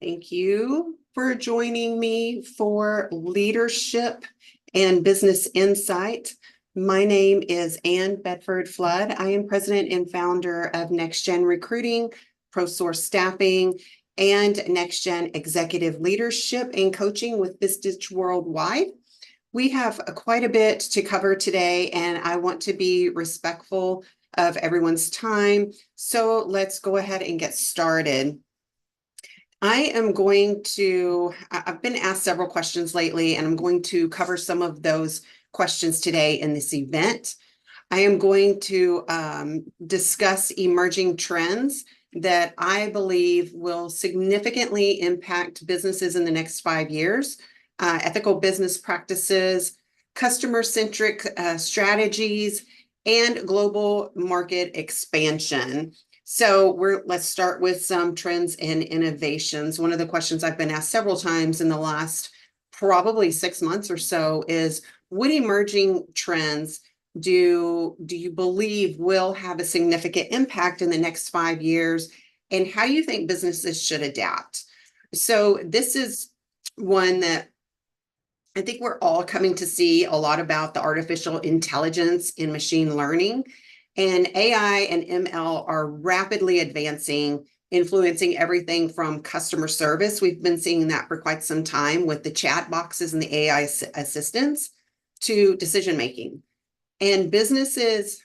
Thank you for joining me for Leadership and Business Insight. My name is Ann Bedford-Flood. I am president and founder of Next Gen Recruiting, ProSource Staffing, and Next Gen Executive Leadership and Coaching with Vistage Worldwide. We have quite a bit to cover today, and I want to be respectful of everyone's time. So let's go ahead and get started. I've been asked several questions lately, and I'm going to cover some of those questions today in this event. I am going to discuss emerging trends that I believe will significantly impact businesses in the next 5 years, ethical business practices, customer-centric strategies, and global market expansion. So let's start with some trends and innovations. One of the questions I've been asked several times in the last probably 6 months or so is, what emerging trends do you believe will have a significant impact in the next 5 years, and how do you think businesses should adapt? So this is one that I think we're all coming to see a lot about: the artificial intelligence and machine learning. And AI and ML are rapidly advancing, influencing everything from customer service. We've been seeing that for quite some time with the chat boxes and the AI assistants, to decision making. And businesses,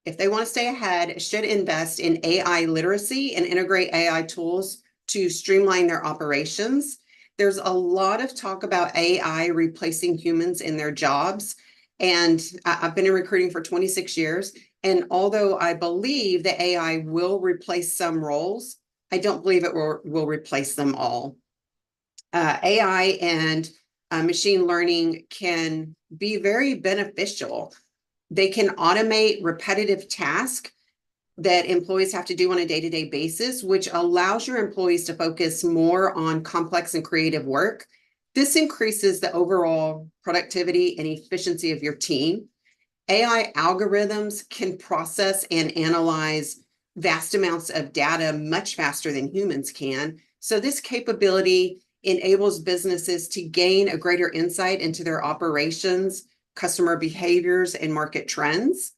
if they want to stay ahead, should invest in AI literacy and integrate AI tools to streamline their operations. There's a lot of talk about AI replacing humans in their jobs. And I've been in recruiting for 26 years. And although I believe that AI will replace some roles, I don't believe it will replace them all. AI and machine learning can be very beneficial. They can automate repetitive tasks that employees have to do on a day-to-day basis, which allows your employees to focus more on complex and creative work. This increases the overall productivity and efficiency of your team. AI algorithms can process and analyze vast amounts of data much faster than humans can. So this capability enables businesses to gain a greater insight into their operations, customer behaviors, and market trends.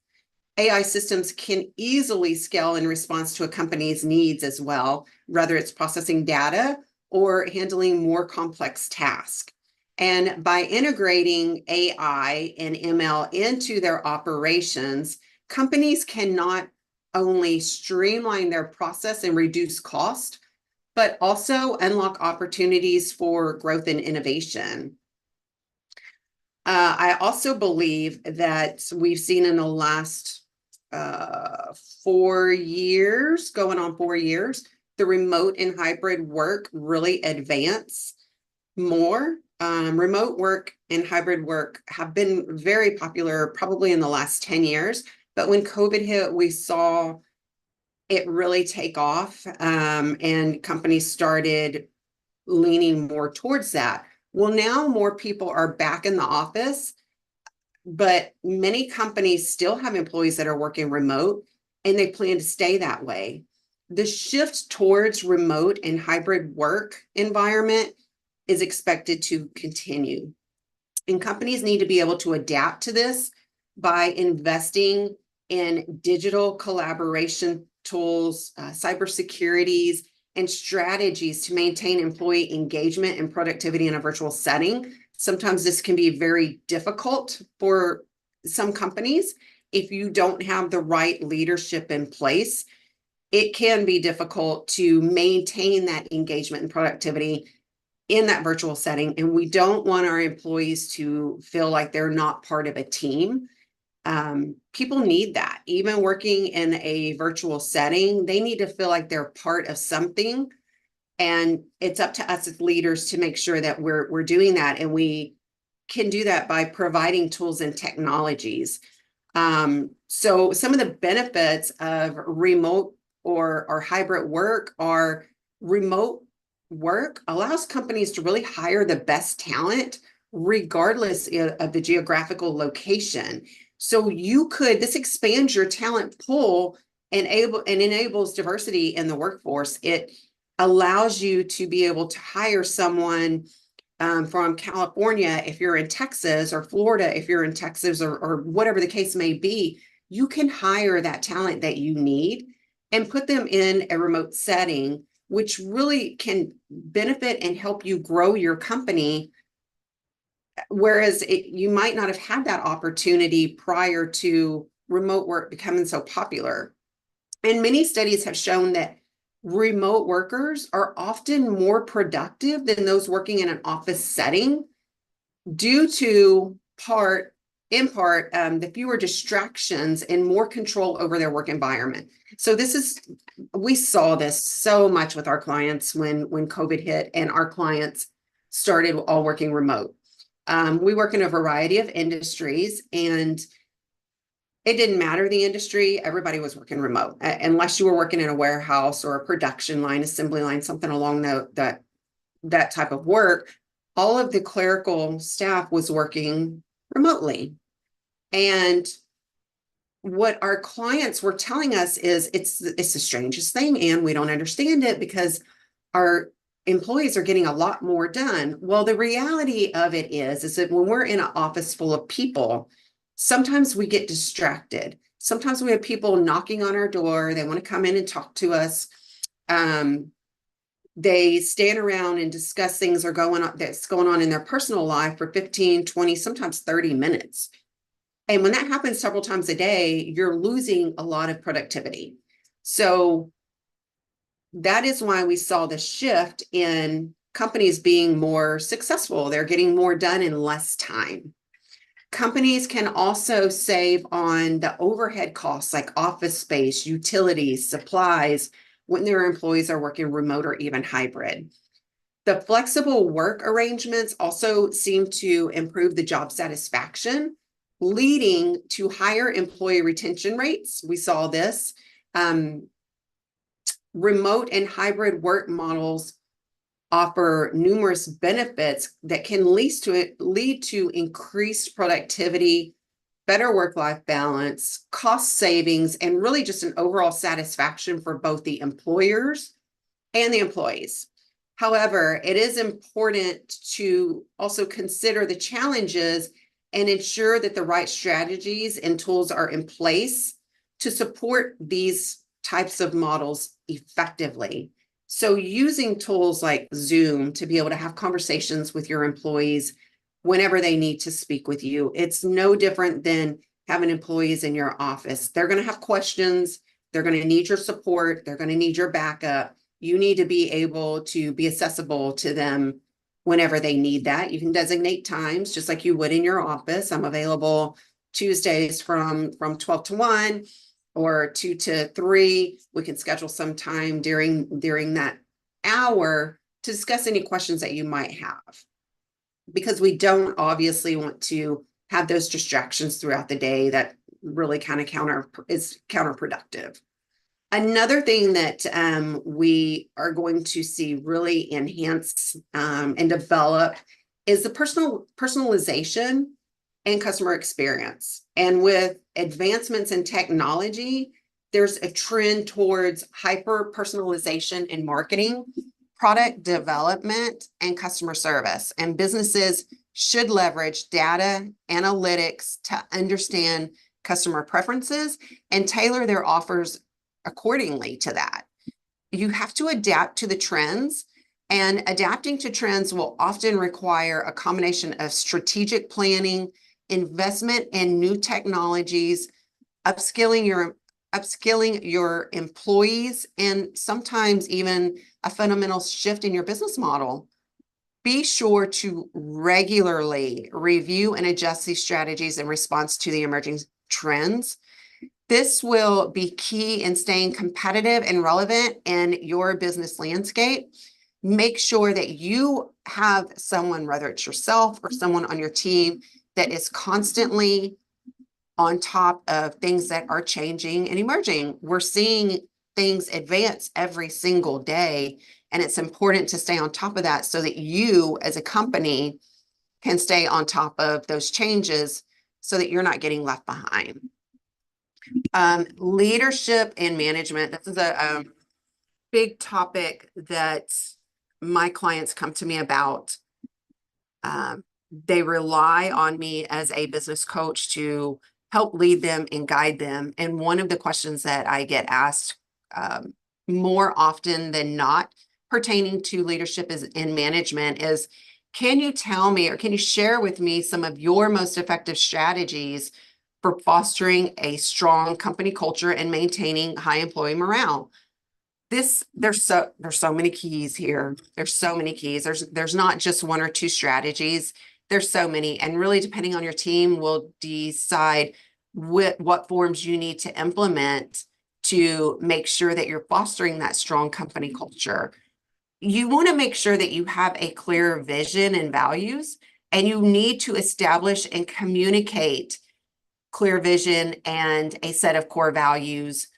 AI systems can easily scale in response to a company's needs as well, whether it's processing data or handling more complex tasks. And by integrating AI and ML into their operations, companies can not only streamline their process and reduce cost, but also unlock opportunities for growth and innovation. I also believe that we've seen in the last 4 years, going on 4 years, the remote and hybrid work really advance more. Remote work and hybrid work have been very popular probably in the last 10 years, but when COVID hit, we saw it really take off, and companies started leaning more towards that. Well, now more people are back in the office, but many companies still have employees that are working remote, and they plan to stay that way. The shift towards remote and hybrid work environment is expected to continue. And companies need to be able to adapt to this by investing in digital collaboration tools, cybersecurities, and strategies to maintain employee engagement and productivity in a virtual setting. Sometimes this can be very difficult for some companies. If you don't have the right leadership in place, it can be difficult to maintain that engagement and productivity in that virtual setting. And we don't want our employees to feel like they're not part of a team. People need that. Even working in a virtual setting, they need to feel like they're part of something. And it's up to us as leaders to make sure that we're doing that. And we can do that by providing tools and technologies. So some of the benefits of remote or hybrid work are: remote work allows companies to really hire the best talent regardless of the geographical location. So this expands your talent pool and enables diversity in the workforce. It allows you to be able to hire someone from California if you're in Texas, or Florida if you're in Texas, or whatever the case may be. You can hire that talent that you need and put them in a remote setting, which really can benefit and help you grow your company. Whereas you might not have had that opportunity prior to remote work becoming so popular. And many studies have shown that remote workers are often more productive than those working in an office setting, due to in part, the fewer distractions and more control over their work environment. So we saw this so much with our clients when COVID hit and our clients started all working remote. We work in a variety of industries, and it didn't matter the industry, everybody was working remote, unless you were working in a warehouse or a production line, assembly line, something along that type of work. All of the clerical staff was working remotely. And what our clients were telling us is it's the strangest thing, and we don't understand it because our employees are getting a lot more done. Well, the reality of it is that when we're in an office full of people, sometimes we get distracted. Sometimes we have people knocking on our door. They want to come in and talk to us. They stand around and discuss things that's going on in their personal life for 15, 20, sometimes 30 minutes. And when that happens several times a day, you're losing a lot of productivity. So that is why we saw the shift in companies being more successful. They're getting more done in less time. Companies can also save on the overhead costs like office space, utilities, supplies, when their employees are working remote or even hybrid. The flexible work arrangements also seem to improve the job satisfaction, leading to higher employee retention rates. We saw this. Remote and hybrid work models offer numerous benefits that can lead to increased productivity, better work-life balance, cost savings, and really just an overall satisfaction for both the employers and the employees. However, it is important to also consider the challenges and ensure that the right strategies and tools are in place to support these types of models effectively. So using tools like Zoom to be able to have conversations with your employees whenever they need to speak with you, it's no different than having employees in your office. They're going to have questions. They're going to need your support. They're going to need your backup. You need to be able to be accessible to them whenever they need that. You can designate times just like you would in your office. I'm available Tuesdays from 12 to 1 or 2 to 3. We can schedule some time during that hour to discuss any questions that you might have, because we don't obviously want to have those distractions throughout the day that really kind of is counterproductive. Another thing that we are going to see really enhance and develop is the personalization and customer experience. And with advancements in technology, there's a trend towards hyper personalization in marketing, product development, and customer service. And businesses should leverage data analytics to understand customer preferences and tailor their offers accordingly to that. You have to adapt to the trends, and adapting to trends will often require a combination of strategic planning, investment in new technologies, upskilling your employees, and sometimes even a fundamental shift in your business model. Be sure to regularly review and adjust these strategies in response to the emerging trends. This will be key in staying competitive and relevant in your business landscape. Make sure that you have someone, whether it's yourself or someone on your team, that is constantly on top of things that are changing and emerging. We're seeing things advance every single day, and it's important to stay on top of that so that you as a company can stay on top of those changes so that you're not getting left behind. Leadership and management. This is big topic that my clients come to me about. They rely on me as a business coach to help lead them and guide them. And one of the questions that I get asked more often than not pertaining to leadership is in management is, can you tell me or can you share with me some of your most effective strategies for fostering a strong company culture and maintaining high employee morale? There's so many keys here. There's so many keys. There's not just one or two strategies. There's so many, and really depending on your team will decide what forms you need to implement to make sure that you're fostering that strong company culture. You want to make sure that you have a clear vision and values, and you need to establish and communicate clear vision and a set of core values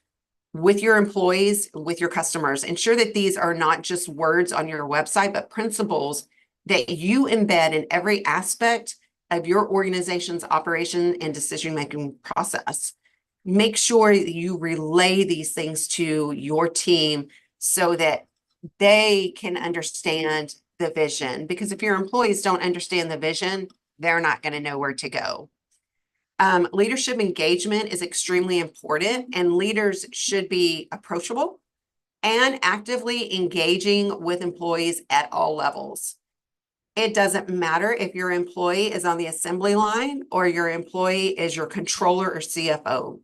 with your employees, with your customers. Ensure that these are not just words on your website, but principles that you embed in every aspect of your organization's operation and decision-making process. Make sure that you relay these things to your team so that they can understand the vision. Because if your employees don't understand the vision, they're not going to know where to go. Leadership engagement is extremely important, and leaders should be approachable and actively engaging with employees at all levels. It doesn't matter if your employee is on the assembly line or your employee is your controller or CFO.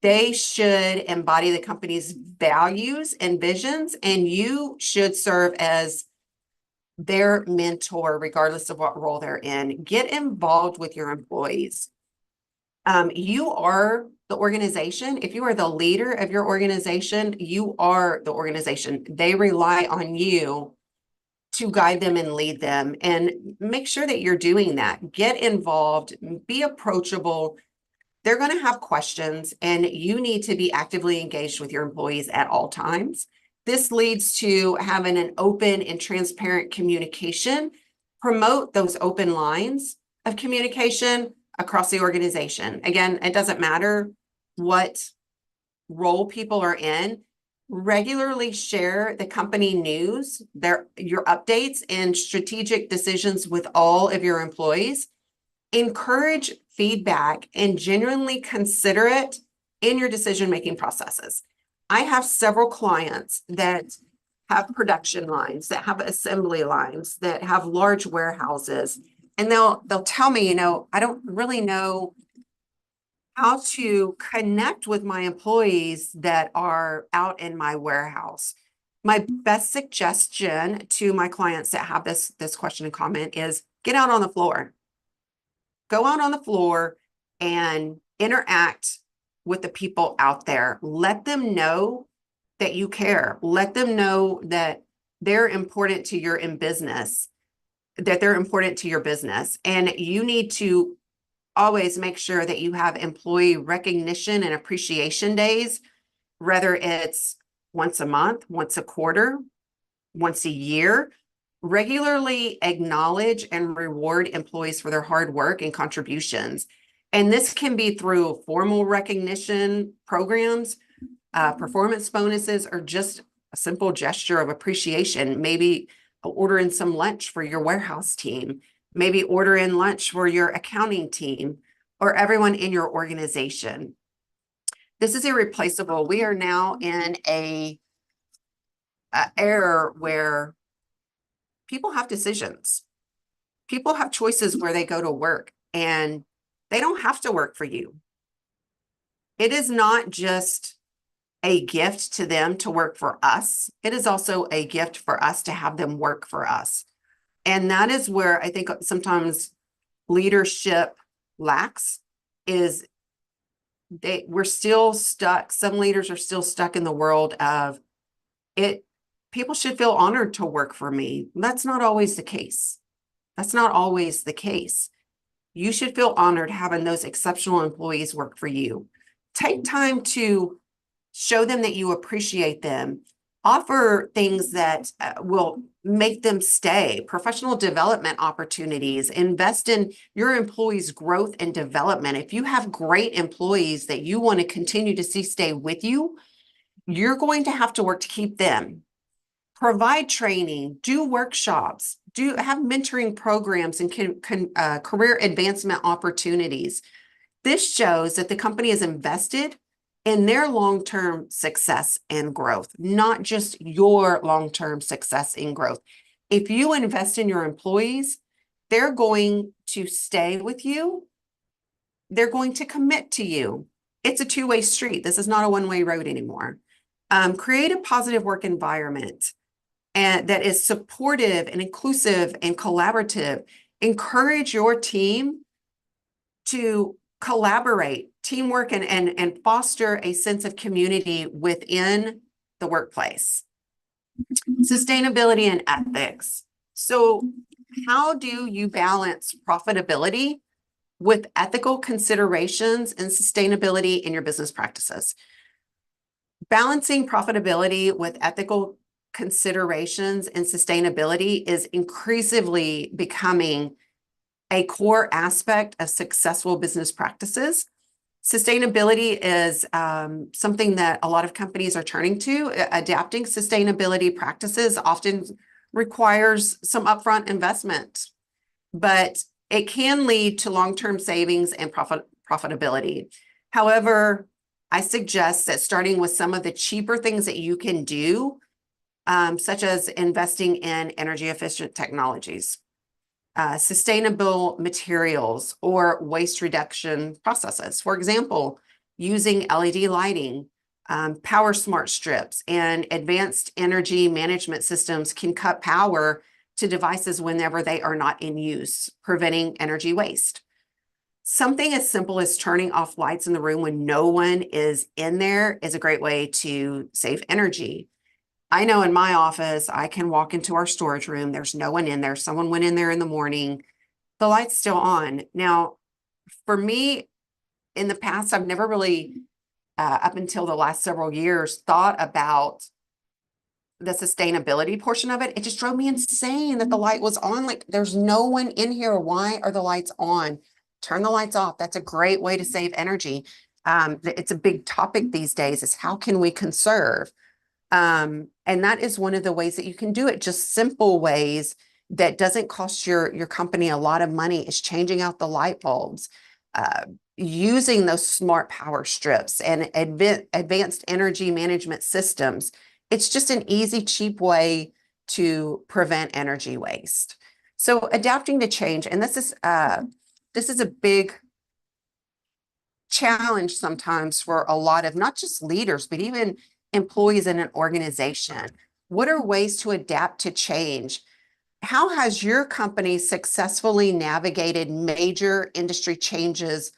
They should embody the company's values and visions, and you should serve as their mentor, regardless of what role they're in. Get involved with your employees. You are the organization. If you are the leader of your organization, you are the organization. They rely on you to guide them and lead them, and make sure that you're doing that. Get involved, be approachable. They're going to have questions, and you need to be actively engaged with your employees at all times. This leads to having an open and transparent communication. Promote those open lines of communication across the organization. Again, it doesn't matter what role people are in. Regularly share the company news, your updates and strategic decisions with all of your employees. Encourage feedback and genuinely consider it in your decision-making processes. I have several clients that have production lines, that have assembly lines, that have large warehouses, and they'll tell me, I don't really know how to connect with my employees that are out in my warehouse. My best suggestion to my clients that have this question and comment is get out on the floor. Go out on the floor and interact with the people out there. Let them know that you care. Let them know that they're important to your business, that they're important to your business. And you need to always make sure that you have employee recognition and appreciation days, whether it's once a month, once a quarter, once a year. Regularly acknowledge and reward employees for their hard work and contributions. And this can be through formal recognition programs, performance bonuses, or just a simple gesture of appreciation. Maybe ordering some lunch for your warehouse team, maybe order in lunch for your accounting team or everyone in your organization. This is irreplaceable. We are now in a era where people have decisions. People have choices where they go to work, and they don't have to work for you. It is not just a gift to them to work for us. It is also a gift for us to have them work for us. And that is where I think sometimes leadership lacks, is we're still stuck. Some leaders are still stuck in the world of it. People should feel honored to work for me. That's not always the case. That's not always the case. You should feel honored having those exceptional employees work for you. Take time to show them that you appreciate them. Offer things that will make them stay. Professional development opportunities. Invest in your employees' growth and development. If you have great employees that you want to continue to see stay with you, You're going to have to work to keep them. Provide training, do workshops, have mentoring programs and career advancement opportunities. This shows that the company is invested in their long-term success and growth, not just your long-term success and growth. If you invest in your employees, they're going to stay with you. They're going to commit to you. It's a two-way street. This is not a one-way road anymore. Create a positive work environment and that is supportive and inclusive and collaborative. Encourage your team to collaborate, teamwork, and foster a sense of community within the workplace. Sustainability and ethics. So how do you balance profitability with ethical considerations and sustainability in your business practices? Balancing profitability with ethical considerations and sustainability is increasingly becoming a core aspect of successful business practices. Sustainability is something that a lot of companies are turning to. Adapting sustainability practices often requires some upfront investment, but it can lead to long-term savings and profitability. However, I suggest that starting with some of the cheaper things that you can do, such as investing in energy efficient technologies, sustainable materials, or waste reduction processes. For example, using LED lighting, power smart strips, and advanced energy management systems can cut power to devices whenever they are not in use, preventing energy waste. Something as simple as turning off lights in the room when no one is in there is a great way to save energy. I know in my office, I can walk into our storage room. There's no one in there. Someone went in there in the morning. The light's still on. Now, for me, in the past, I've never really, up until the last several years, thought about the sustainability portion of it. It just drove me insane that the light was on. Like, there's no one in here. Why are the lights on? Turn the lights off. That's a great way to save energy. It's a big topic these days, is how can we conserve? And that is one of the ways that you can do it. Just simple ways that doesn't cost your company a lot of money is changing out the light bulbs, using those smart power strips and advanced energy management systems. It's just an easy, cheap way to prevent energy waste. So adapting to change, and this is a big challenge sometimes for a lot of not just leaders, but even employees in an organization. What are ways to adapt to change? How has your company successfully navigated major industry changes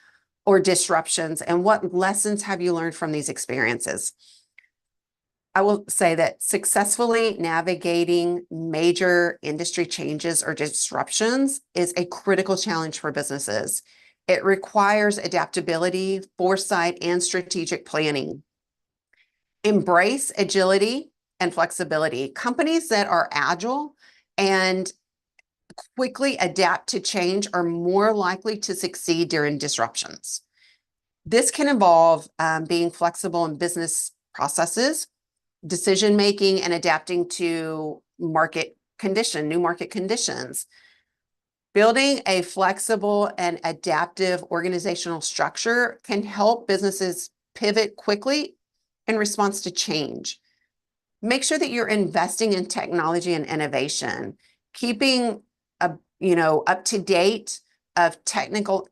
or disruptions, and what lessons have you learned from these experiences? I will say that successfully navigating major industry changes or disruptions is a critical challenge for businesses. It requires adaptability, foresight, and strategic planning. Embrace agility and flexibility. Companies that are agile and quickly adapt to change are more likely to succeed during disruptions. This can involve being flexible in business processes, decision-making, and adapting to new market conditions. Building a flexible and adaptive organizational structure can help businesses pivot quickly in response to change. Make sure that you're investing in technology and innovation, keeping up to date of technological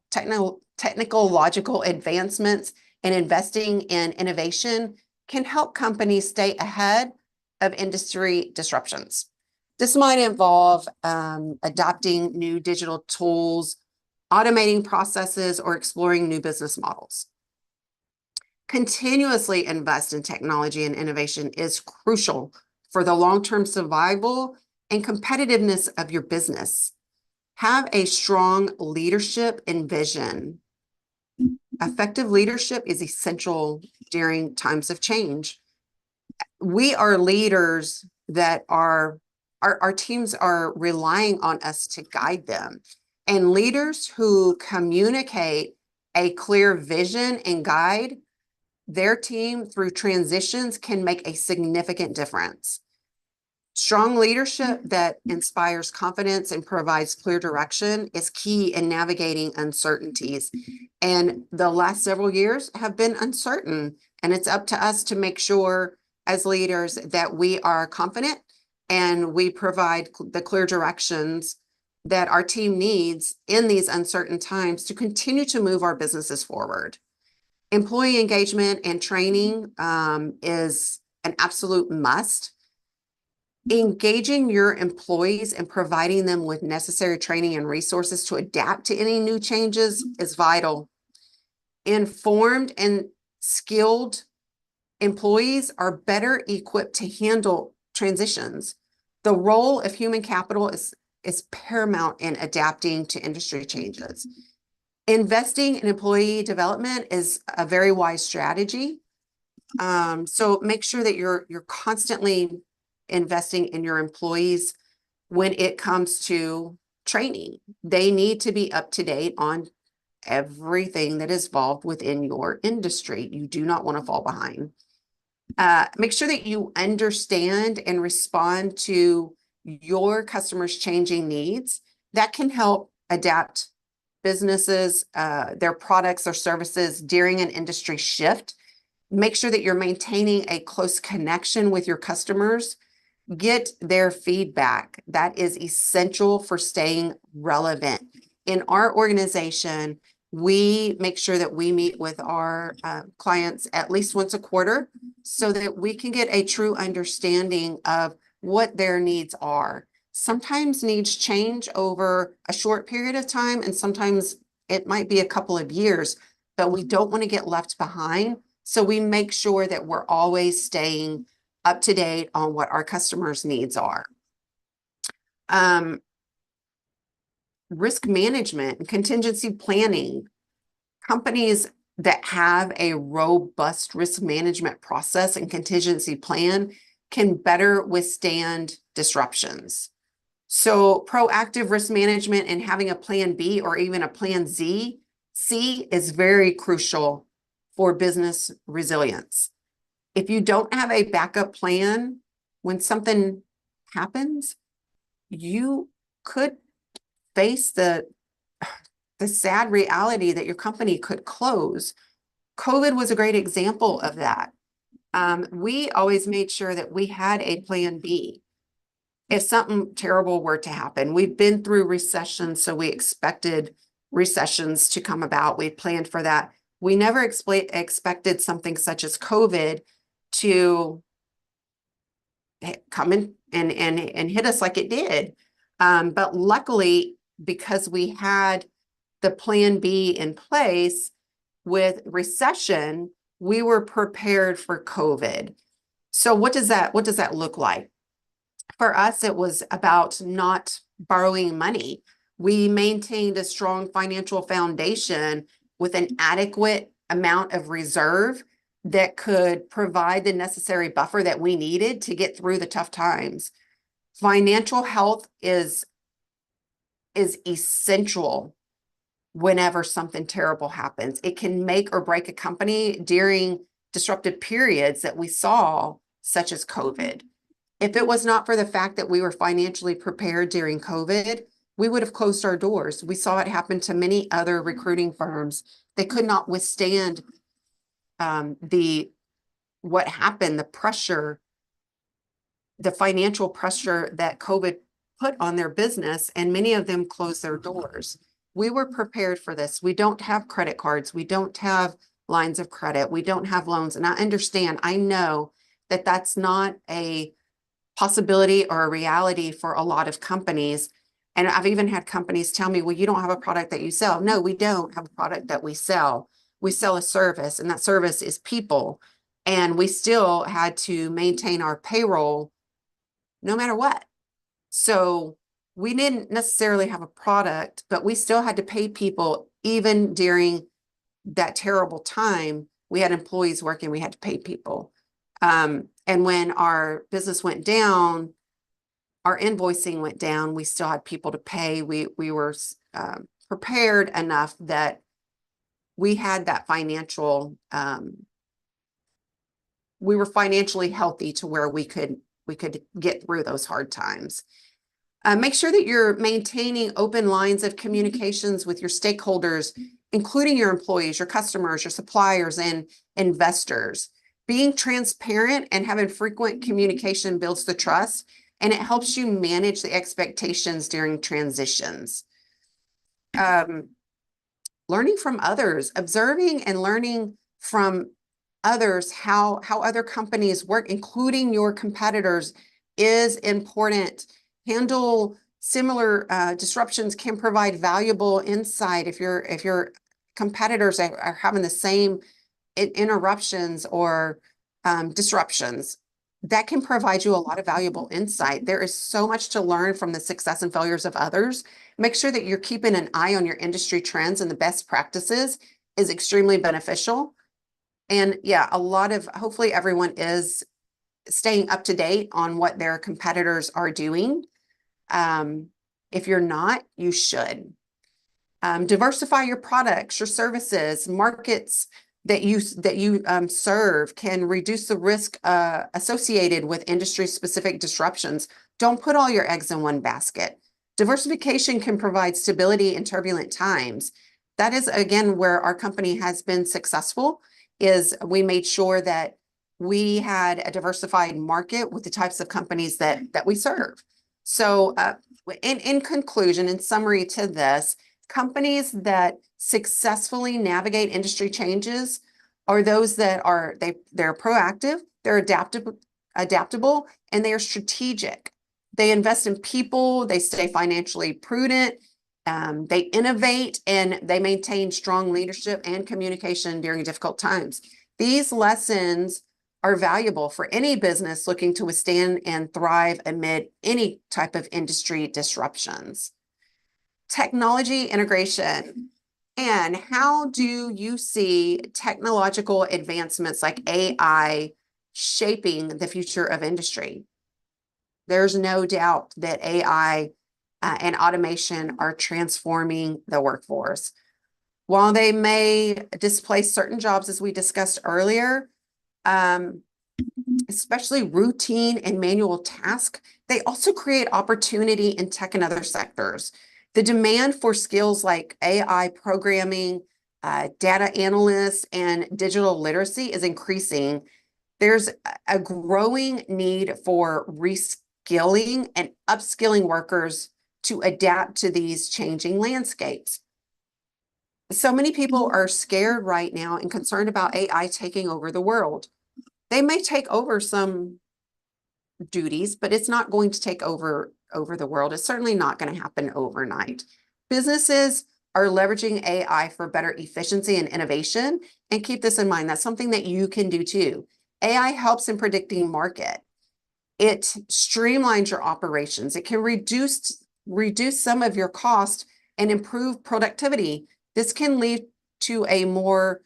advancements, and investing in innovation can help companies stay ahead of industry disruptions. This might involve adopting new digital tools, automating processes, or exploring new business models. Continuously invest in technology and innovation is crucial for the long-term survival and competitiveness of your business. Have a strong leadership and vision. Effective leadership is essential during times of change. We are leaders that our teams are relying on us to guide them. And leaders who communicate a clear vision and guide their team through transitions can make a significant difference. Strong leadership that inspires confidence and provides clear direction is key in navigating uncertainties. And the last several years have been uncertain, and it's up to us to make sure as leaders that we are confident and we provide the clear directions that our team needs in these uncertain times to continue to move our businesses forward. Employee engagement and training is an absolute must. Engaging your employees and providing them with necessary training and resources to adapt to any new changes is vital. Informed and skilled employees are better equipped to handle transitions. The role of human capital is paramount in adapting to industry changes. Investing in employee development is a very wise strategy. So make sure that you're constantly investing in your employees when it comes to training. They need to be up to date on everything that is involved within your industry. You do not want to fall behind. Make sure that you understand and respond to your customers' changing needs. That can help adapt businesses, their products or services during an industry shift. Make sure that you're maintaining a close connection with your customers. Get their feedback. That is essential for staying relevant. In our organization, we make sure that we meet with our clients at least once a quarter so that we can get a true understanding of what their needs are. Sometimes needs change over a short period of time, and sometimes it might be a couple of years, but we don't want to get left behind. So we make sure that we're always staying up to date on what our customers' needs are. Risk management and contingency planning. Companies that have a robust risk management process and contingency plan can better withstand disruptions. So proactive risk management and having a plan B or even a plan C is very crucial for business resilience. If you don't have a backup plan, when something happens, you could face the sad reality that your company could close. COVID was a great example of that. We always made sure that we had a plan B if something terrible were to happen. We've been through recessions, so we expected recessions to come about. We planned for that. We never expected something such as COVID to come in and hit us like it did. But luckily, because we had the plan B in place with recession, we were prepared for COVID. So what does that look like? For us, it was about not borrowing money. We maintained a strong financial foundation with an adequate amount of reserve that could provide the necessary buffer that we needed to get through the tough times. Financial health is essential whenever something terrible happens. It can make or break a company during disruptive periods that we saw, such as COVID. If it was not for the fact that we were financially prepared during COVID, we would have closed our doors. We saw it happen to many other recruiting firms. They could not withstand what happened, the pressure, the financial pressure that COVID put on their business, and many of them closed their doors. We were prepared for this. We don't have credit cards. We don't have lines of credit. We don't have loans. And I understand, I know that that's not a possibility or a reality for a lot of companies. And I've even had companies tell me, well, you don't have a product that you sell. No, we don't have a product that we sell. We sell a service, and that service is people. And we still had to maintain our payroll no matter what. So we didn't necessarily have a product, but we still had to pay people even during that terrible time. We had employees working, we had to pay people. And when our business went down, our invoicing went down, we still had people to pay. We were prepared enough that we had that financial we were financially healthy to where we could get through those hard times. Make sure that you're maintaining open lines of communications with your stakeholders, including your employees, your customers, your suppliers, and investors. Being transparent and having frequent communication builds the trust, and it helps you manage the expectations during transitions. Learning from others, observing and learning from others, how other companies work, including your competitors, is important. Handle similar disruptions can provide valuable insight. If your competitors are having the same interruptions or disruptions, that can provide you a lot of valuable insight. There is so much to learn from the success and failures of others. Make sure that you're keeping an eye on your industry trends and the best practices is extremely beneficial. And yeah, hopefully everyone is staying up to date on what their competitors are doing. If you're not, you should. Diversify your products, your services, markets that you serve can reduce the risk associated with industry-specific disruptions. Don't put all your eggs in one basket. Diversification can provide stability in turbulent times. That is, again, where our company has been successful, is we made sure that we had a diversified market with the types of companies that we serve. So in conclusion, in summary to this, companies that successfully navigate industry changes are those that they're proactive, they're adaptable, and they are strategic. They invest in people, they stay financially prudent, they innovate, and they maintain strong leadership and communication during difficult times. These lessons are valuable for any business looking to withstand and thrive amid any type of industry disruptions. Technology integration. And how do you see technological advancements like AI shaping the future of industry? There's no doubt that AI and automation are transforming the workforce. While they may displace certain jobs, as we discussed earlier, especially routine and manual tasks, they also create opportunity in tech and other sectors. The demand for skills like AI programming, data analysts, and digital literacy is increasing. There's a growing need for reskilling and upskilling workers to adapt to these changing landscapes. So many people are scared right now and concerned about AI taking over the world. They may take over some duties, but it's not going to take over the world. It's certainly not going to happen overnight. Businesses are leveraging AI for better efficiency and innovation. And keep this in mind, that's something that you can do too. AI helps in predicting market. It streamlines your operations. It can reduce some of your cost and improve productivity. This can lead to a more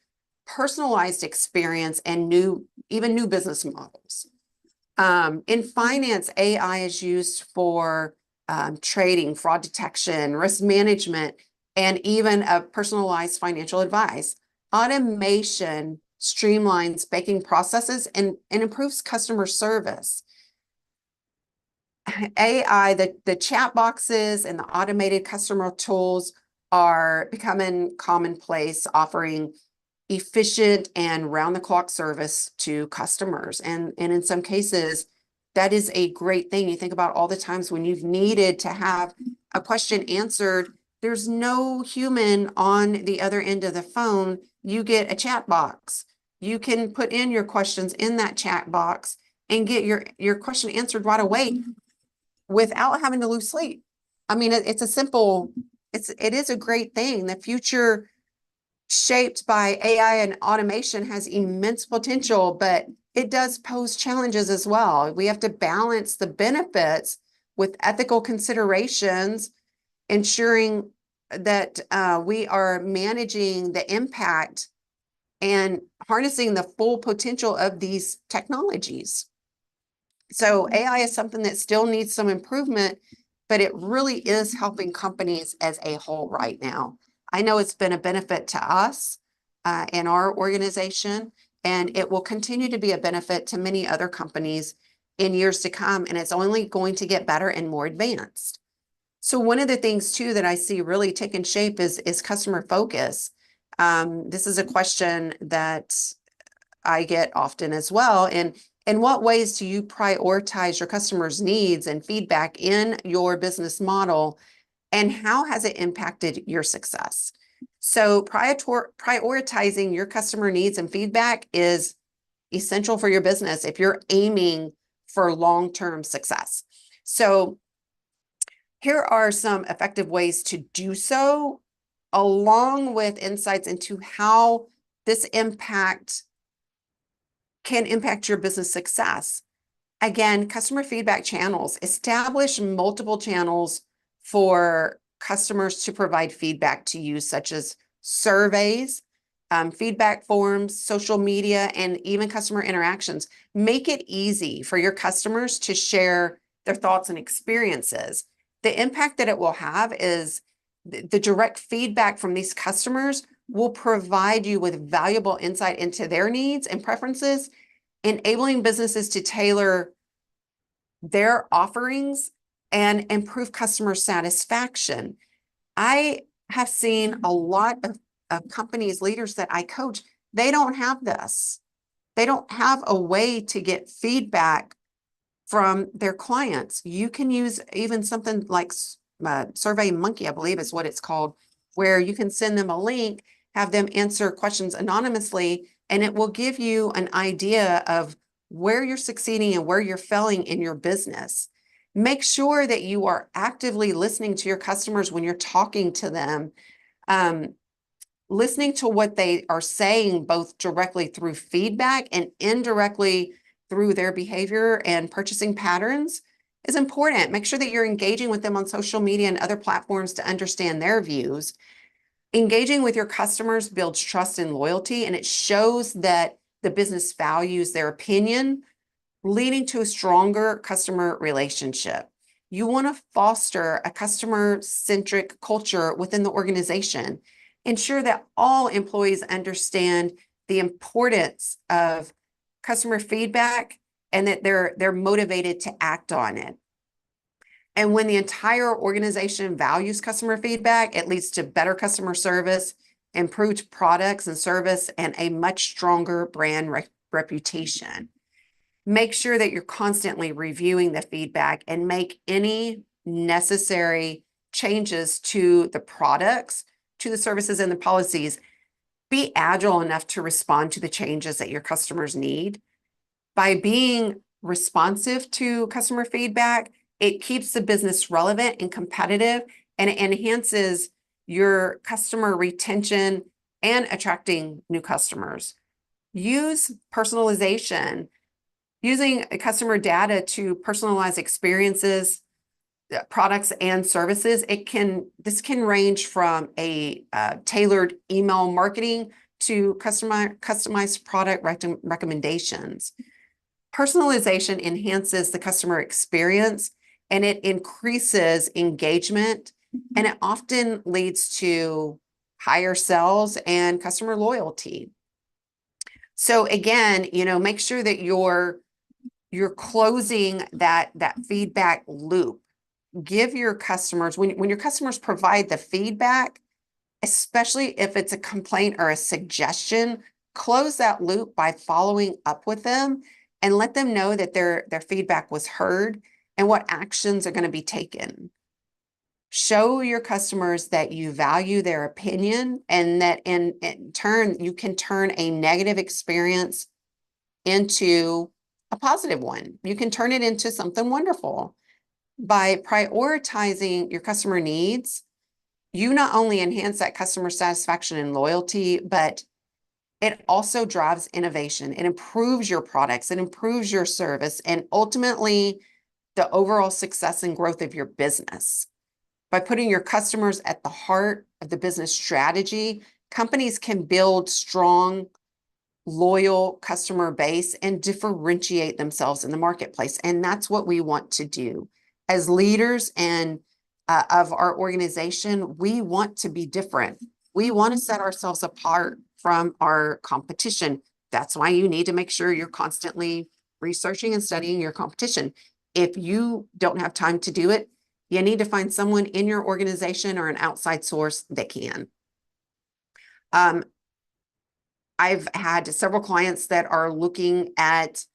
personalized experience and even new business models. In finance, AI is used for trading, fraud detection, risk management, and even a personalized financial advice. Automation streamlines banking processes and improves customer service. AI, the chat boxes and the automated customer tools are becoming commonplace, offering efficient and round-the-clock service to customers. And in some cases, that is a great thing. You think about all the times when you've needed to have a question answered, there's no human on the other end of the phone. You get a chat box. You can put in your questions in that chat box and get your question answered right away without having to lose sleep. I mean, it is a great thing. The future shaped by AI and automation has immense potential, but it does pose challenges as well. We have to balance the benefits with ethical considerations, ensuring that we are managing the impact and harnessing the full potential of these technologies. So AI is something that still needs some improvement, but it really is helping companies as a whole right now. I know it's been a benefit to us in our organization, and it will continue to be a benefit to many other companies in years to come, and it's only going to get better and more advanced. So one of the things too that I see really taking shape is customer focus. This is a question that I get often as well. And in what ways do you prioritize your customers' needs and feedback in your business model, and how has it impacted your success? So prioritizing your customer needs and feedback is essential for your business if you're aiming for long-term success. So here are some effective ways to do so, along with insights into how this can impact your business success. Again, customer feedback channels. Establish multiple channels for customers to provide feedback to you, such as surveys, feedback forms, social media, and even customer interactions. Make it easy for your customers to share their thoughts and experiences. The impact that it will have is the direct feedback from these customers will provide you with valuable insight into their needs and preferences, enabling businesses to tailor their offerings and improve customer satisfaction. I have seen a lot of companies, leaders that I coach, they don't have this. They don't have a way to get feedback from their clients. You can use even something like Survey Monkey, I believe is what it's called, where you can send them a link, have them answer questions anonymously, and it will give you an idea of where you're succeeding and where you're failing in your business. Make sure that you are actively listening to your customers when you're talking to them, listening to what they are saying, both directly through feedback and indirectly through their behavior and purchasing patterns is important. Make sure that you're engaging with them on social media and other platforms to understand their views. Engaging with your customers builds trust and loyalty, and it shows that the business values their opinion, leading to a stronger customer relationship. You want to foster a customer-centric culture within the organization. Ensure that all employees understand the importance of customer feedback and that they're motivated to act on it. And when the entire organization values customer feedback, it leads to better customer service, improved products and service, and a much stronger brand reputation. Make sure that you're constantly reviewing the feedback and make any necessary changes to the products, to the services, and the policies. Be agile enough to respond to the changes that your customers need. By being responsive to customer feedback, it keeps the business relevant and competitive, and it enhances your customer retention and attracting new customers. Use personalization. Using customer data to personalize experiences, products, and services. This can range from a tailored email marketing to customized product recommendations. Personalization enhances the customer experience, and it increases engagement, and it often leads to higher sales and customer loyalty. So again, make sure that you're closing that feedback loop. Give your customers, when your customers provide the feedback, especially if it's a complaint or a suggestion, close that loop by following up with them and let them know that their feedback was heard and what actions are going to be taken. Show your customers that you value their opinion and that in turn, you can turn a negative experience into a positive one. You can turn it into something wonderful. By prioritizing your customer needs, you not only enhance that customer satisfaction and loyalty, but it also drives innovation. It improves your products, it improves your service, and ultimately the overall success and growth of your business. By putting your customers at the heart of the business strategy, companies can build strong, loyal customer base and differentiate themselves in the marketplace. And that's what we want to do. As leaders and of our organization, we want to be different. We want to set ourselves apart from our competition. That's why you need to make sure you're constantly researching and studying your competition. If you don't have time to do it, you need to find someone in your organization or an outside source that can. I've had several clients that are looking at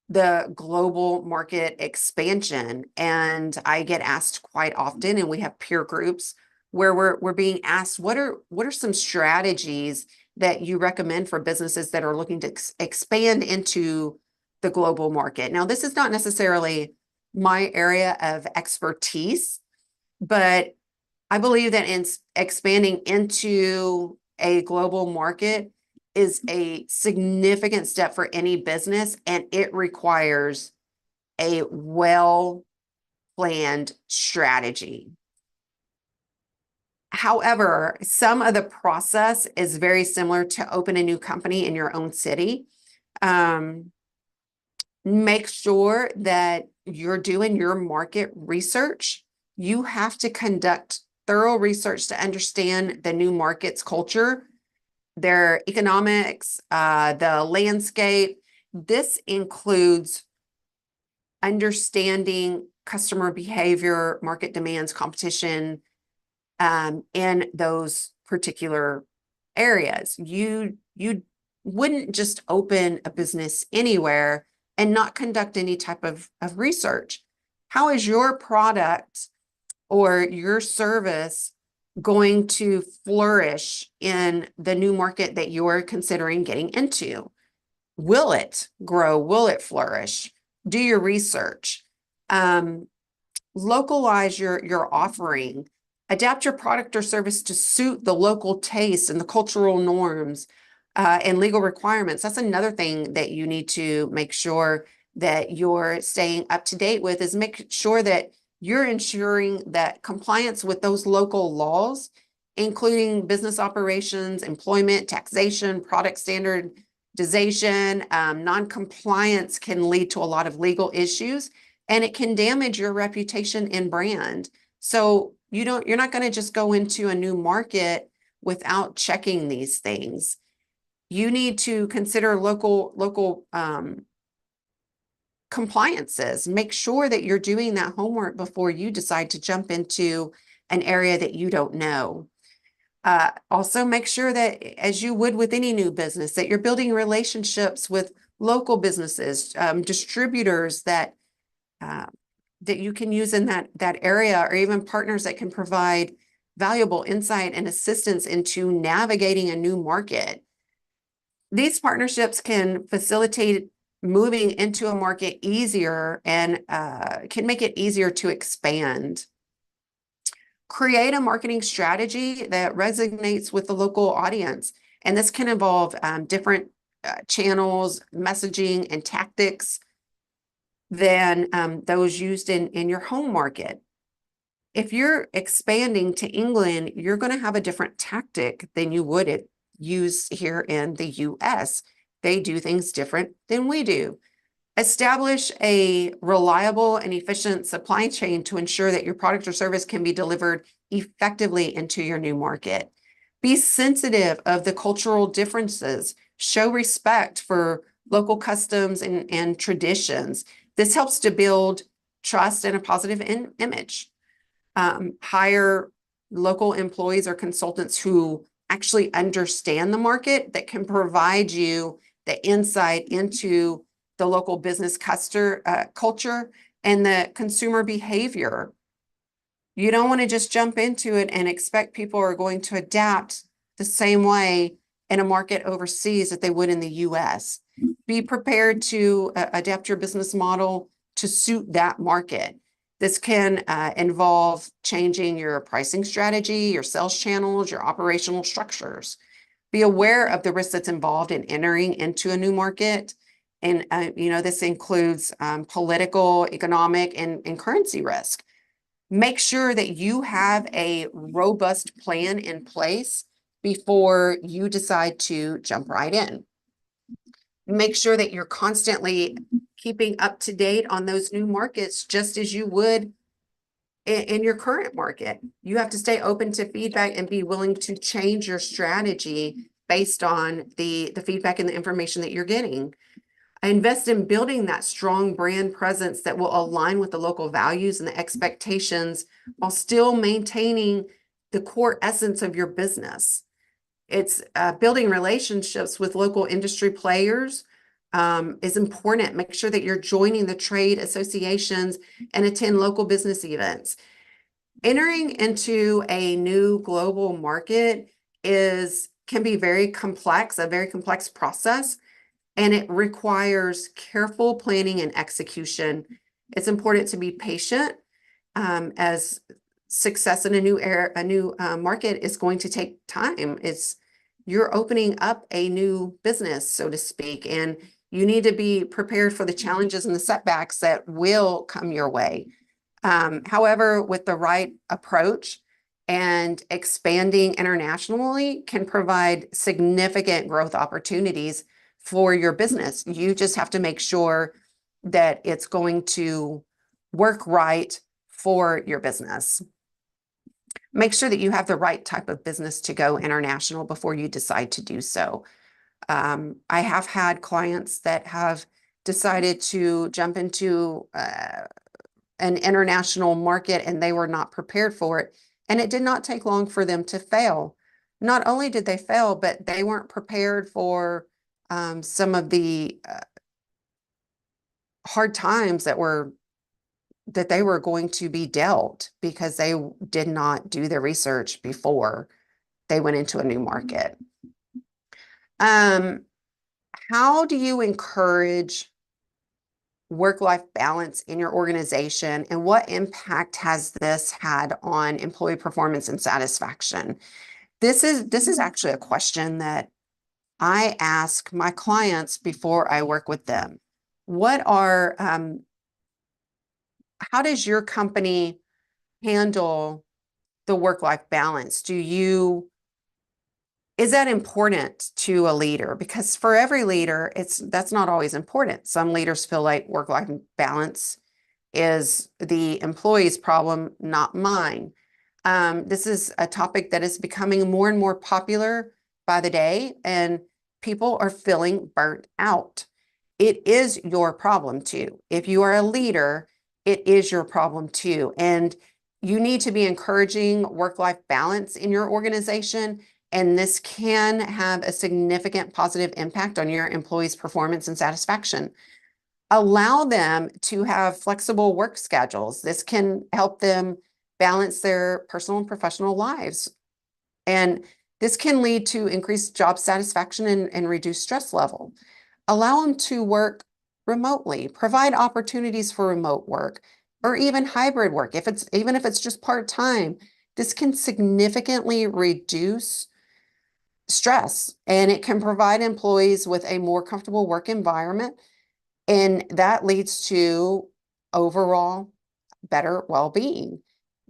the global market expansion, and I get asked quite often, and we have peer groups where we're being asked, what are some strategies that you recommend for businesses that are looking to expand into the global market? Now, this is not necessarily my area of expertise, but I believe that in expanding into a global market is a significant step for any business, and it requires a well-planned strategy. However, some of the process is very similar to open a new company in your own city. Make sure that you're doing your market research. You have to conduct thorough research to understand the new market's culture, their economics, the landscape. This includes understanding customer behavior, market demands, competition, in those particular areas. You wouldn't just open a business anywhere and not conduct any type of research. How is your product or your service going to flourish in the new market that you're considering getting into? Will it grow? Will it flourish? Do your research. Localize your offering. Adapt your product or service to suit the local taste and the cultural norms and legal requirements. That's another thing that you need to make sure that you're staying up to date with, is make sure that you're ensuring that compliance with those local laws, including business operations, employment, taxation, product standardization. Non-compliance can lead to a lot of legal issues, and it can damage your reputation and brand. So you're not going to just go into a new market without checking these things. You need to consider local compliances. Make sure that you're doing that homework before you decide to jump into an area that you don't know. Also, make sure that, as you would with any new business, that you're building relationships with local businesses, distributors that you can use in that area, or even partners that can provide valuable insight and assistance into navigating a new market. These partnerships can facilitate moving into a market easier and can make it easier to expand. Create a marketing strategy that resonates with the local audience. And this can involve different channels, messaging, and tactics than those used in your home market. If you're expanding to England, you're going to have a different tactic than you would use here in the US. They do things different than we do. Establish a reliable and efficient supply chain to ensure that your product or service can be delivered effectively into your new market. Be sensitive of the cultural differences. Show respect for local customs and traditions. This helps to build trust and a positive image. Hire local employees or consultants who actually understand the market, that can provide you the insight into the local business culture and the consumer behavior. You don't want to just jump into it and expect people are going to adapt the same way in a market overseas that they would in the US. Be prepared to adapt your business model to suit that market. This can involve changing your pricing strategy, your sales channels, your operational structures. Be aware of the risk that's involved in entering into a new market. And, this includes political, economic, and currency risk. Make sure that you have a robust plan in place before you decide to jump right in. Make sure that you're constantly keeping up to date on those new markets, just as you would in your current market. You have to stay open to feedback and be willing to change your strategy based on the feedback and the information that you're getting. Invest in building that strong brand presence that will align with the local values and the expectations while still maintaining the core essence of your business. It's building relationships with local industry players is important. Make sure that you're joining the trade associations and attend local business events. Entering into a new global market can be a very complex process, and it requires careful planning and execution. It's important to be patient, as success in a new market is going to take time. You're opening up a new business, so to speak, and you need to be prepared for the challenges and the setbacks that will come your way. However, with the right approach and expanding internationally can provide significant growth opportunities for your business. You just have to make sure that it's going to work right for your business. Make sure that you have the right type of business to go international before you decide to do so. I have had clients that have decided to jump into an international market and they were not prepared for it. And it did not take long for them to fail. Not only did they fail, but they weren't prepared for some of the hard times that they were going to be dealt because they did not do the research before they went into a new market. How do you encourage work-life balance in your organization, and what impact has this had on employee performance and satisfaction? This is actually a question that I ask my clients before I work with them. How does your company handle the work-life balance? Is that important to a leader? Because for every leader, that's not always important. Some leaders feel like work-life balance is the employee's problem, not mine. This is a topic that is becoming more and more popular by the day, and people are feeling burnt out. It is your problem too. If you are a leader, it is your problem too. And you need to be encouraging work-life balance in your organization. And this can have a significant positive impact on your employees' performance and satisfaction. Allow them to have flexible work schedules. This can help them balance their personal and professional lives. And this can lead to increased job satisfaction and reduced stress level. Allow them to work remotely, provide opportunities for remote work or even hybrid work. Even if it's just part-time, this can significantly reduce stress, and it can provide employees with a more comfortable work environment, and that leads to overall better well-being.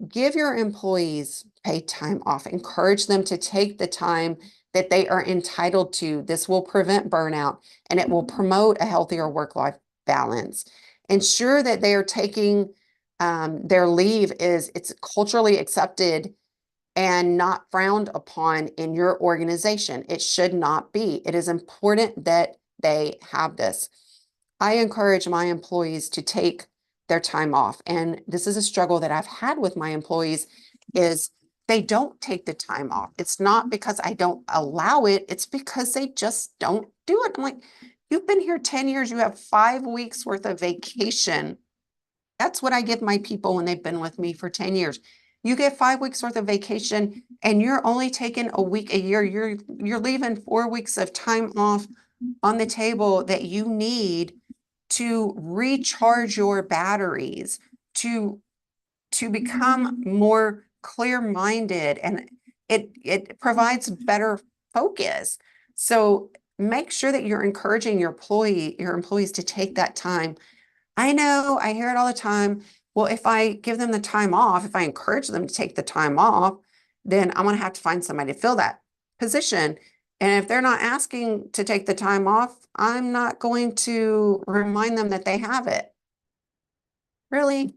Give your employees paid time off. Encourage them to take the time that they are entitled to. This will prevent burnout and it will promote a healthier work-life balance. Ensure that they are taking their leave it's culturally accepted and not frowned upon in your organization. It should not be. It is important that they have this. I encourage my employees to take their time off. And this is a struggle that I've had with my employees is they don't take the time off. It's not because I don't allow it. It's because they just don't do it. I'm like, you've been here 10 years. You have 5 weeks worth of vacation. That's what I give my people when they've been with me for 10 years. You get 5 weeks worth of vacation and you're only taking a week a year. You're leaving 4 weeks of time off on the table that you need to recharge your batteries, to become more clear-minded, and it provides better focus. So make sure that you're encouraging your employees to take that time. I know I hear it all the time. Well, if I give them the time off, if I encourage them to take the time off, then I'm going to have to find somebody to fill that position. And if they're not asking to take the time off, I'm not going to remind them that they have it. Really,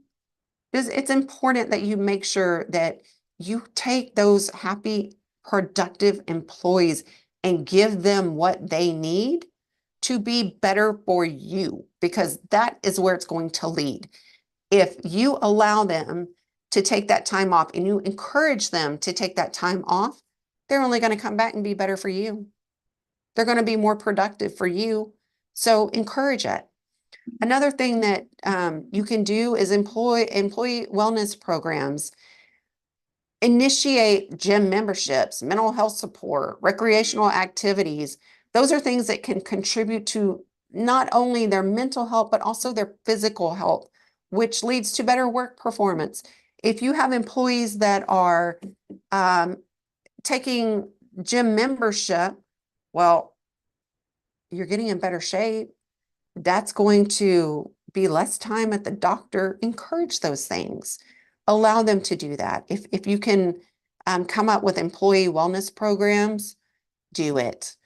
it's important that you make sure that you take those happy, productive employees and give them what they need to be better for you, because that is where it's going to lead. If you allow them to take that time off and you encourage them to take that time off, they're only going to come back and be better for you. They're going to be more productive for you. So encourage it. Another thing that you can do is employee wellness programs. Initiate gym memberships, mental health support, recreational activities. Those are things that can contribute to not only their mental health, but also their physical health, which leads to better work performance. If you have employees that are taking gym membership, well, you're getting in better shape. That's going to be less time at the doctor. Encourage those things. Allow them to do that. If you can come up with employee wellness programs, do it.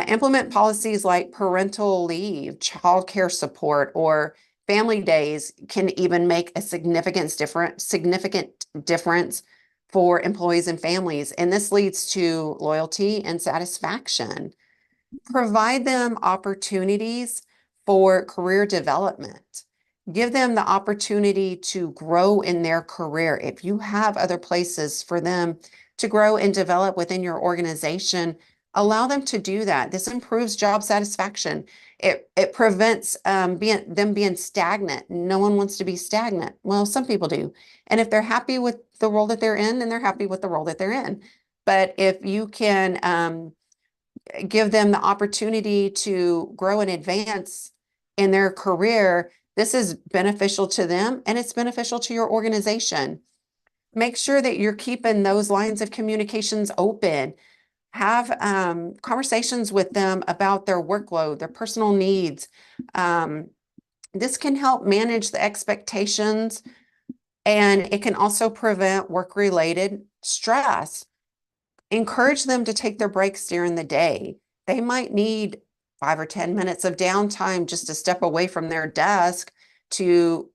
Implement policies like parental leave, childcare support, or family days can even make a significant difference for employees and families. And this leads to loyalty and satisfaction. Provide them opportunities for career development. Give them the opportunity to grow in their career. If you have other places for them to grow and develop within your organization, allow them to do that. This improves job satisfaction. It prevents them being stagnant. No one wants to be stagnant. Well, some people do. And if they're happy with the role that they're in, then they're happy with the role that they're in. But if you can give them the opportunity to grow and advance in their career, this is beneficial to them and it's beneficial to your organization. Make sure that you're keeping those lines of communications open. Have conversations with them about their workload, their personal needs. This can help manage the expectations, and it can also prevent work-related stress. Encourage them to take their breaks during the day. They might need 5 or 10 minutes of downtime just to step away from their desk to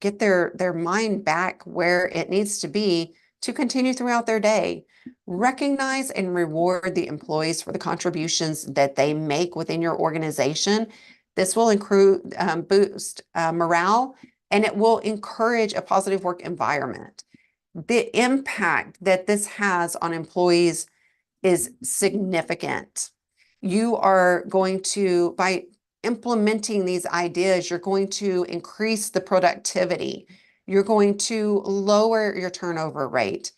get their mind back where it needs to be to continue throughout their day. Recognize and reward the employees for the contributions that they make within your organization. This will boost morale, and it will encourage a positive work environment. The impact that this has on employees is significant. You are going to, by implementing these ideas, you're going to increase the productivity. You're going to lower your turnover rate.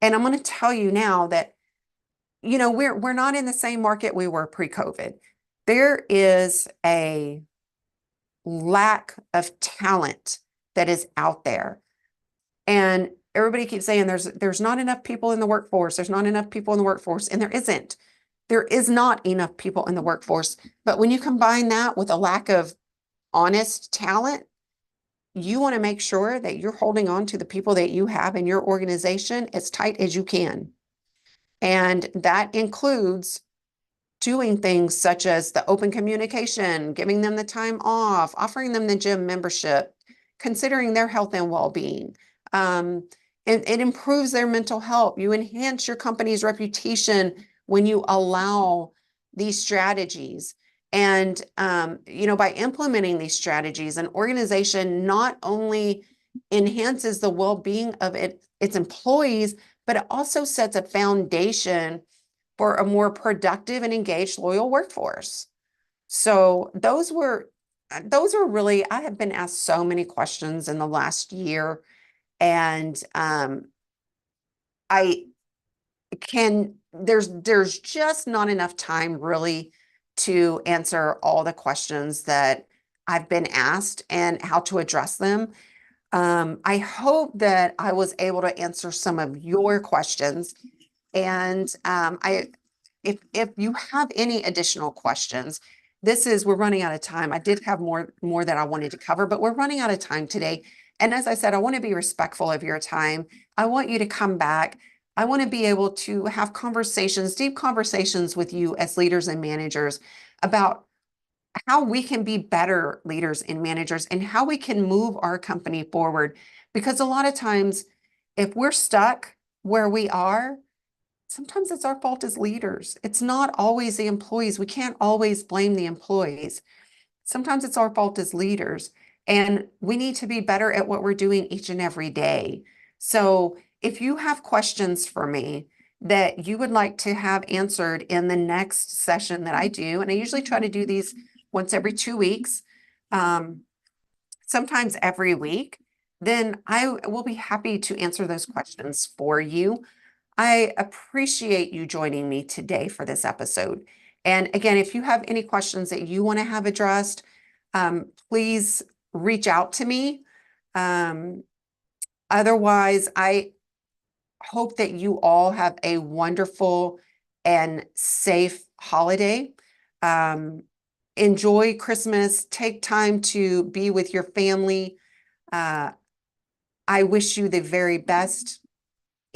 And I'm going to tell you now that, you know, we're not in the same market we were pre-COVID. There is a lack of talent that is out there. And everybody keeps saying there's not enough people in the workforce. There's not enough people in the workforce. And there isn't. There is not enough people in the workforce. But when you combine that with a lack of honest talent, you want to make sure that you're holding on to the people that you have in your organization as tight as you can. And that includes doing things such as the open communication, giving them the time off, offering them the gym membership, considering their health and well-being. It improves their mental health. You enhance your company's reputation when you allow these strategies. And, you know, by implementing these strategies, an organization not only enhances the well-being of its employees, but it also sets a foundation for a more productive and engaged, loyal workforce. So those are really, I have been asked so many questions in the last year, and there's just not enough time really to answer all the questions that I've been asked and how to address them. I hope that I was able to answer some of your questions. And if you have any additional questions, we're running out of time. I did have more that I wanted to cover, but we're running out of time today. And as I said, I want to be respectful of your time. I want you to come back. I want to be able to have conversations, deep conversations with you as leaders and managers about how we can be better leaders and managers and how we can move our company forward. Because a lot of times, if we're stuck where we are, sometimes it's our fault as leaders. It's not always the employees. We can't always blame the employees. Sometimes it's our fault as leaders, and we need to be better at what we're doing each and every day. So if you have questions for me that you would like to have answered in the next session that I do, and I usually try to do these once every 2 weeks, sometimes every week, then I will be happy to answer those questions for you. I appreciate you joining me today for this episode. And again, if you have any questions that you want to have addressed, please reach out to me. Otherwise, I hope that you all have a wonderful and safe holiday. Enjoy Christmas. Take time to be with your family. I wish you the very best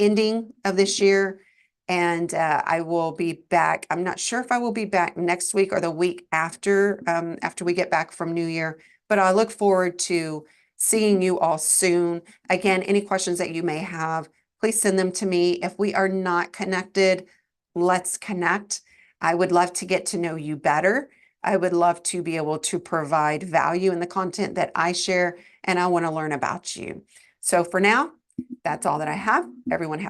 ending of this year. And I will be back. I'm not sure if I will be back next week or the week after, after we get back from New Year, but I look forward to seeing you all soon. Again, any questions that you may have, please send them to me. If we are not connected, let's connect. I would love to get to know you better. I would love to be able to provide value in the content that I share, and I want to learn about you. So for now, that's all that I have. Everyone have